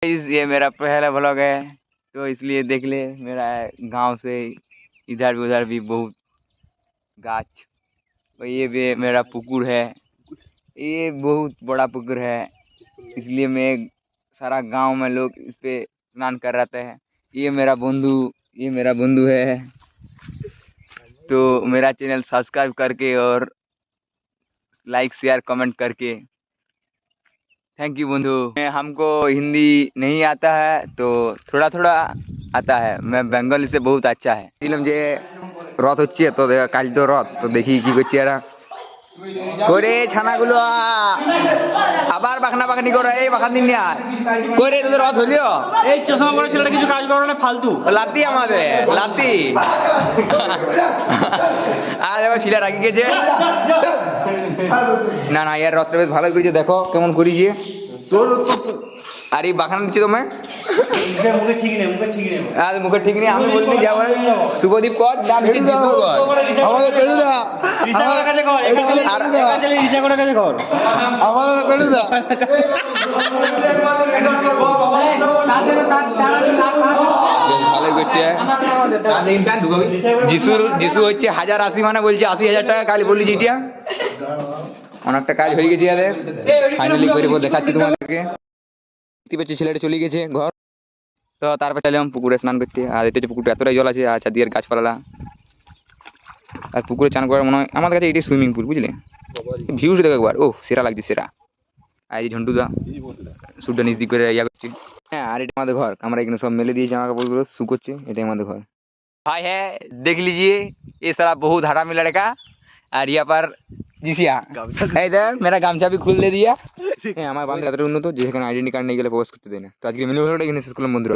ये मेरा पहला व्लॉग है, तो इसलिए देख ले। मेरा गांव से इधर उधर भी बहुत गाछ, और ये भी मेरा पुकुर है। ये बहुत बड़ा पुकुर है, इसलिए मैं सारा गांव में लोग इस पे स्नान कर रहते हैं। ये मेरा बंधु है। तो मेरा चैनल सब्सक्राइब करके और लाइक शेयर कमेंट करके थैंक यू बंधु। हमको हिंदी नहीं आता है, तो थोड़ा थोड़ा आता है। मैं बेंगली से बहुत अच्छा है। যে রথ হচ্ছে, তো কাল তো রথ, তো দেখি কি করছে এরা করে ছানাগুলো আবার বাখনা বাখনি করে। এই বাখান দিন না করে তোদের রথ হলিও। এই চশমা পরা ছেলেটা কিছু কাজ করে না, ফালতু লাতি আমাদের লাতি। আর এবার ছিলা রাখি গেছে। না না, ইয়ার রথটা বেশ ভালো করেছে, দেখো কেমন করেছে। আর এই বাখান দিচ্ছি তোমায় মুখে ঠিক নেই। আমি বলিনি যাবো শুভদীপ কর দাম আমাদের পেড়ুদা আমাদের পেড়ুদা ভালো করছে। যিশু হচ্ছে 1080 মানে বলছে 80,000 টাকা কাল বললি যেটা অনেকটা কাজ হয়ে গেছে। ফাইনালি করে দেখাচ্ছি তোমাদেরকে। ছেলেটা চলে গেছে ঘর, তো তারপর চাইলাম পুকুরে স্নান করতে। আর এতে পুকুরটা এতটাই জল আছে, আর চারদিকে গাছপালা। আর পুকুরে চান করার মনে হয় আমাদের কাছে এটাই সুইমিং পুল, বুঝলে। ভিউজ দেখো একবার, ও সেরা লাগছে সেরা। আর এই ঝন্টুদা সুটটা নিচ দিক করে ইয়া করছি। হ্যাঁ, আর এটা আমাদের ঘর। আমরা এখানে সব মেলে দিয়ে জামা কাপড়গুলো শুকোচ্ছে। এটাই আমাদের ঘর। भाई है देख लीजिए, ये सारा बहुत हरामी लड़का। और यहाँ पर जिसिया इधर मेरा गामछा भी खुल दे दिया। আমার বান্ধব এতটা উন্নত যে সেখানে আইডেন্টি কার্ড নিয়ে গেলে প্রবেশ করতে দেয় না। তো আজকে মিনি ভিডিওটা এখানে শেষ করলাম বন্ধুরা।